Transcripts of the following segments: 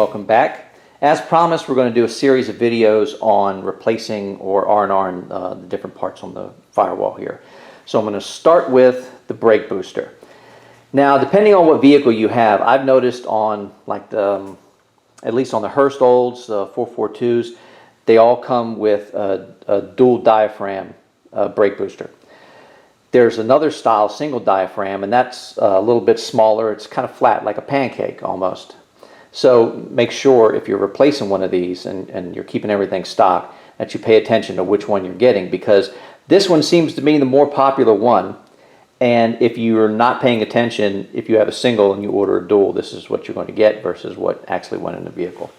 welcome back. As promised, we're going to do a series of videos on replacing or R&R'ing the different parts on the firewall here. So I'm going to start with the brake booster. Now, depending on what vehicle you have, I've noticed on like the, at least on the Hurst Olds, the 442s, they all come with a dual diaphragm brake booster. There's another style, single diaphragm, and that's a little bit smaller. It's kind of flat, like a pancake almost. So make sure if you're replacing one of these and you're keeping everything stock, that you pay attention to which one you're getting, because this one seems to be the more popular one. And if you're not paying attention, if you have a single and you order a dual, this is what you're going to get versus what actually went in the vehicle.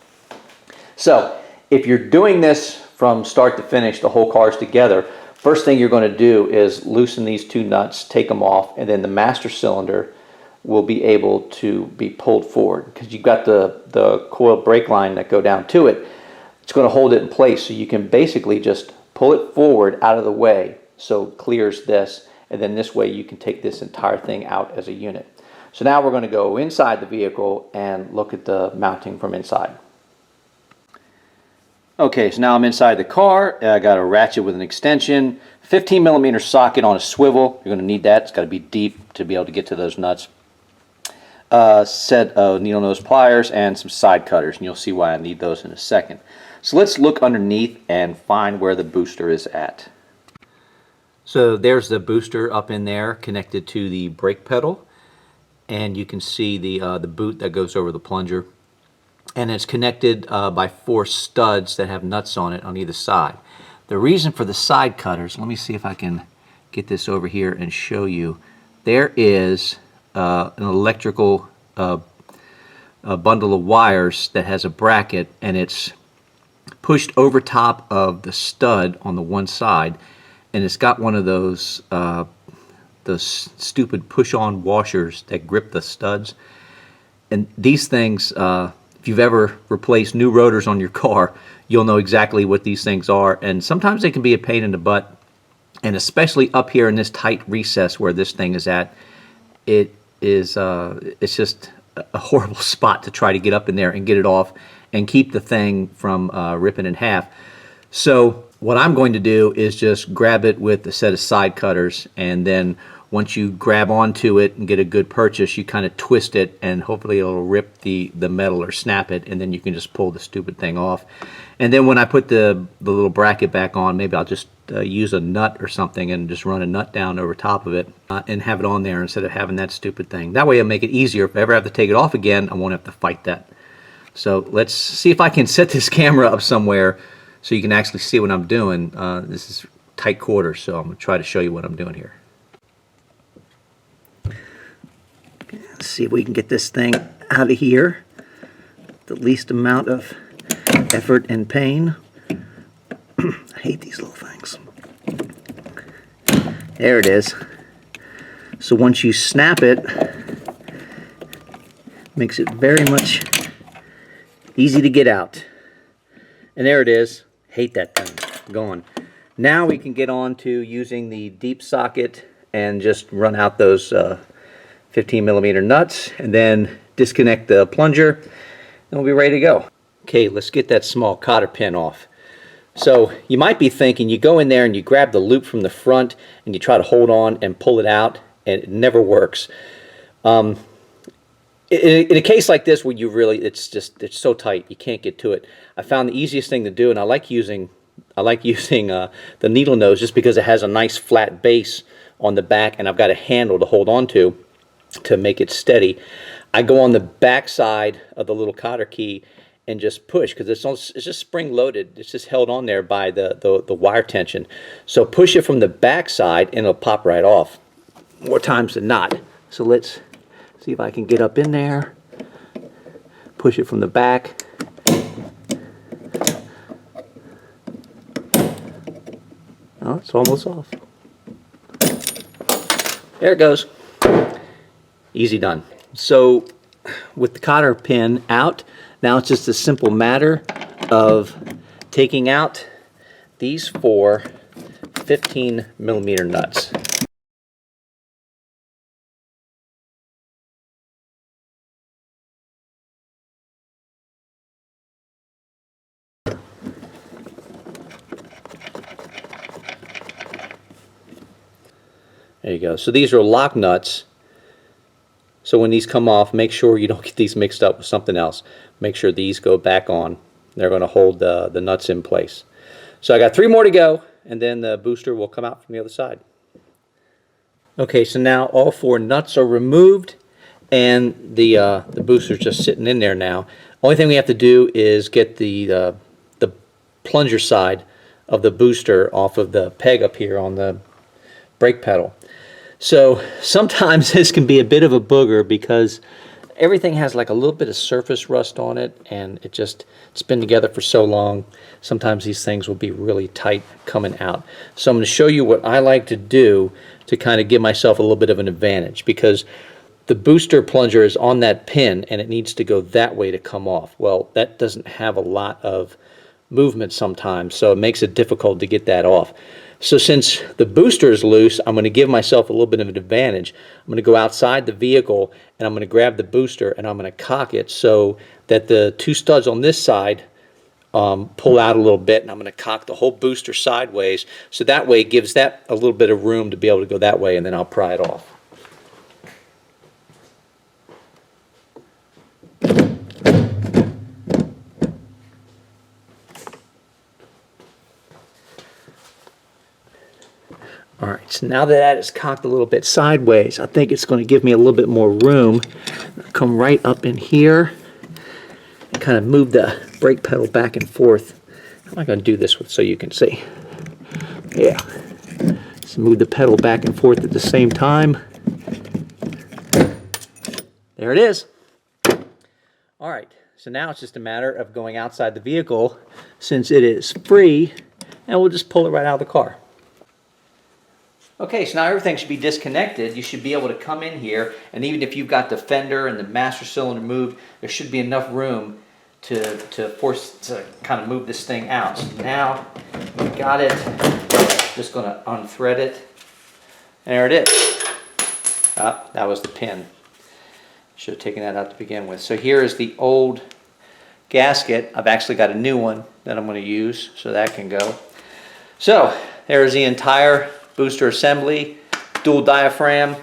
So if you're doing this from start to finish, the whole car's together, first thing you're going to do is loosen these two nuts, take them off, and then the master cylinder will be able to be pulled forward because you've got the coil brake line that go down to it. It's going to hold it in place, so you can basically just pull it forward out of the way so it clears this, and then this way you can take this entire thing out as a unit. So now we're going to go inside the vehicle and look at the mounting from inside. Okay, so now I'm inside the car. I got a ratchet with an extension, 15mm socket on a swivel. You're going to need that. It's got to be deep to be able to get to those nuts. Set of needle nose pliers and some side cutters, and you'll see why I need those in a second. So let's look underneath and find where the booster is at. So there's the booster up in there connected to the brake pedal, and you can see the boot that goes over the plunger. And it's connected by 4 studs that have nuts on it on either side. The reason for the side cutters, let me see if I can get this over here and show you. There is an electrical a bundle of wires that has a bracket, and it's pushed over top of the stud on the one side, and it's got one of those stupid push-on washers that grip the studs. And these things, if you've ever replaced new rotors on your car, you'll know exactly what these things are, and sometimes they can be a pain in the butt, and especially up here in this tight recess where this thing is at, it's just a horrible spot to try to get up in there and get it off and keep the thing from ripping in half. So what I'm going to do is just grab it with a set of side cutters, and then once you grab onto it and get a good purchase, you kind of twist it, and hopefully it'll rip the metal or snap it, and then you can just pull the stupid thing off. And then when I put the little bracket back on, maybe I'll just use a nut or something and just run a nut down over top of it and have it on there instead of having that stupid thing. That way it'll make it easier. If I ever have to take it off again, I won't have to fight that. So let's see if I can set this camera up somewhere so you can actually see what I'm doing. This is tight quarters, so I'm going to try to show you what I'm doing here. Let's see if we can get this thing out of here with the least amount of effort and pain. I hate these little things. There it is. So once you snap it, makes it very much easy to get out. And there it is. Hate that thing. Gone. Now we can get on to using the deep socket and just run out those 15mm nuts, and then disconnect the plunger, and we'll be ready to go. Okay, let's get that small cotter pin off. So you might be thinking, you go in there and you grab the loop from the front and you try to hold on and pull it out, and it never works. In a case like this where you really, it's so tight you can't get to it, I found the easiest thing to do, and I like using the needle nose just because it has a nice flat base on the back, and I've got a handle to hold on to make it steady. I go on the back side of the little cotter key and just push, because it's just spring loaded. It's just held on there by the wire tension. So push it from the back side and it'll pop right off more times than not. So let's see if I can get up in there, push it from the back. Oh, it's almost off. There it goes. Easy done. So with the cotter pin out, now it's just a simple matter of taking out these 4 15mm nuts. There you go. So these are lock nuts. So when these come off, make sure you don't get these mixed up with something else. Make sure these go back on. They're going to hold the nuts in place. So I got 3 more to go, and then the booster will come out from the other side. Okay, so now all 4 nuts are removed, and the booster's just sitting in there now. Only thing we have to do is get the plunger side of the booster off of the peg up here on the brake pedal. So sometimes this can be a bit of a booger because everything has like a little bit of surface rust on it, and it's been together for so long. Sometimes these things will be really tight coming out. So I'm going to show you what I like to do to kind of give myself a little bit of an advantage, because the booster plunger is on that pin and it needs to go that way to come off. Well, that doesn't have a lot of movement sometimes, so it makes it difficult to get that off. So since the booster is loose, I'm going to give myself a little bit of an advantage. I'm going to go outside the vehicle and I'm going to grab the booster and I'm going to cock it so that the 2 studs on this side pull out a little bit, and I'm going to cock the whole booster sideways, so that way it gives that a little bit of room to be able to go that way, and then I'll pry it off. Alright, so now that is cocked a little bit sideways, I think it's going to give me a little bit more room. I'll come right up in here and kind of move the brake pedal back and forth. How am I going to do this so you can see? Yeah. Just move the pedal back and forth at the same time. There it is. Alright, so now it's just a matter of going outside the vehicle since it is free, and we'll just pull it right out of the car. Okay, so now everything should be disconnected. You should be able to come in here, and even if you've got the fender and the master cylinder moved, there should be enough room to kind of move this thing out. So now we got it. Just going to unthread it. And there it is. That was the pin. Should have taken that out to begin with. So here is the old gasket. I've actually got a new one that I'm going to use, so that can go. So there's the entire booster assembly, dual diaphragm,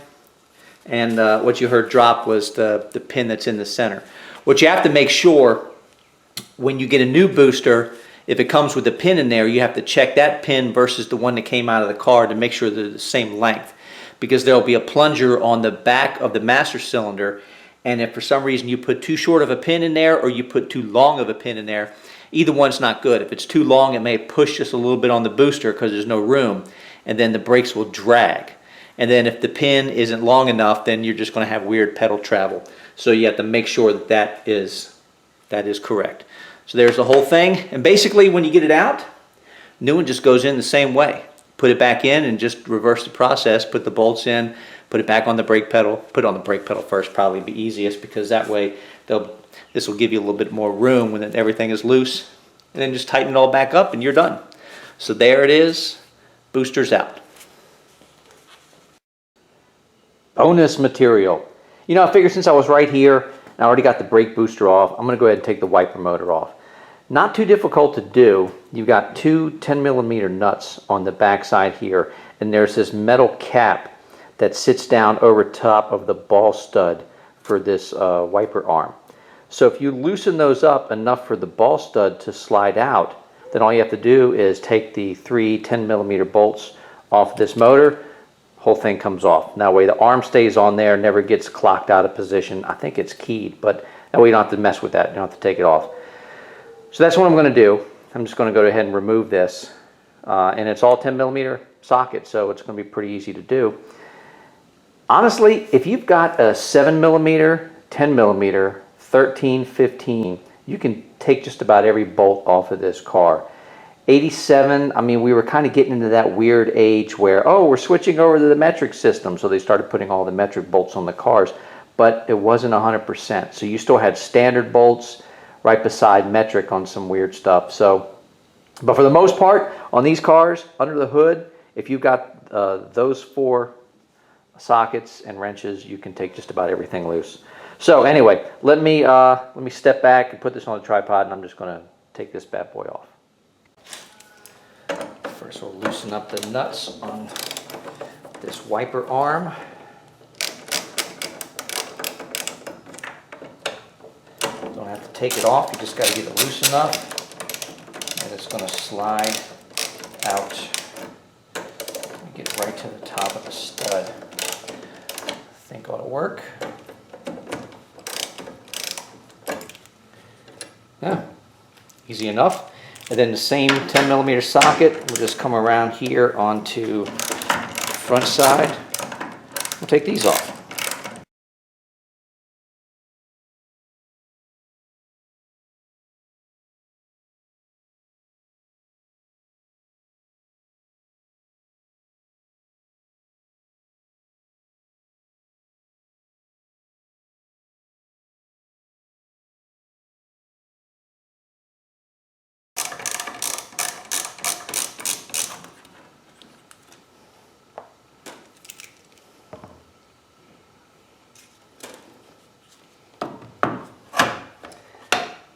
and what you heard drop was the pin that's in the center. What you have to make sure when you get a new booster, if it comes with a pin in there, you have to check that pin versus the one that came out of the car to make sure they're the same length, because there'll be a plunger on the back of the master cylinder, and if for some reason you put too short of a pin in there or you put too long of a pin in there, either one's not good. If it's too long, it may push just a little bit on the booster because there's no room, and then the brakes will drag. And then if the pin isn't long enough, then you're just going to have weird pedal travel. So you have to make sure that that is correct. So there's the whole thing. And basically when you get it out, new one just goes in the same way. Put it back in and just reverse the process. Put the bolts in, put it back on the brake pedal. Put it on the brake pedal first, probably be easiest, because that way this will give you a little bit more room when everything is loose. And then just tighten it all back up and you're done. So there it is. Boosters out. Bonus material. You know, I figured since I was right here and I already got the brake booster off, I'm going to go ahead and take the wiper motor off. Not too difficult to do. You've got 2 10mm nuts on the back side here, and there's this metal cap that sits down over top of the ball stud for this wiper arm. So if you loosen those up enough for the ball stud to slide out, then all you have to do is take the 3 10mm bolts off this motor. Whole thing comes off. That way the arm stays on there, never gets clocked out of position. I think it's keyed, but that way you don't have to mess with that. You don't have to take it off. So that's what I'm going to do. I'm just going to go ahead and remove this. And it's all 10mm socket, so it's going to be pretty easy to do. Honestly, if you've got a 7mm, 10mm, 13, 15, you can take just about every bolt off of this car. 87, I mean, we were kind of getting into that weird age where, oh, we're switching over to the metric system, so they started putting all the metric bolts on the cars, but it wasn't 100%. So you still had standard bolts right beside metric on some weird stuff. So, but for the most part, on these cars, under the hood, if you've got those 4 sockets and wrenches, you can take just about everything loose. So anyway, let me step back and put this on the tripod, and I'm just going to take this bad boy off. First we'll loosen up the nuts on this wiper arm. Don't have to take it off, you just got to get it loose enough, and it's going to slide out. Get right to the top of the stud. I think ought to work. Yeah, easy enough. And then the same 10mm socket will just come around here onto the front side. We'll take these off.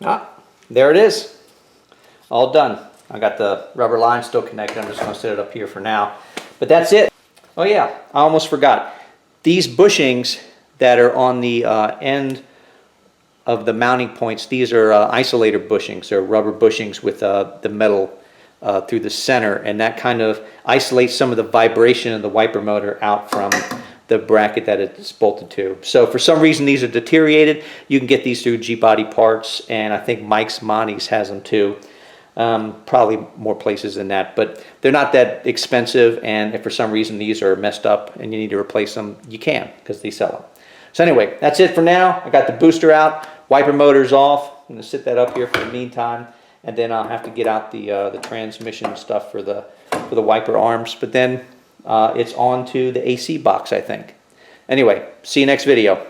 Ah, there it is. All done. I got the rubber line still connected. I'm just going to set it up here for now. But that's it. Oh yeah, I almost forgot. These bushings that are on the end of the mounting points, these are isolator bushings. They're rubber bushings with the metal through the center, and that kind of isolates some of the vibration of the wiper motor out from the bracket that it's bolted to. So for some reason these are deteriorated. You can get these through G-Body Parts, and I think Mike's Monty's has them too. Probably more places than that, but they're not that expensive, and if for some reason these are messed up and you need to replace them, you can, because they sell them. So anyway, that's it for now. I got the booster out, wiper motor's off. I'm going to sit that up here for the meantime, and then I'll have to get out the transmission stuff for the wiper arms, but then it's on to the AC box, I think. Anyway, see you next video.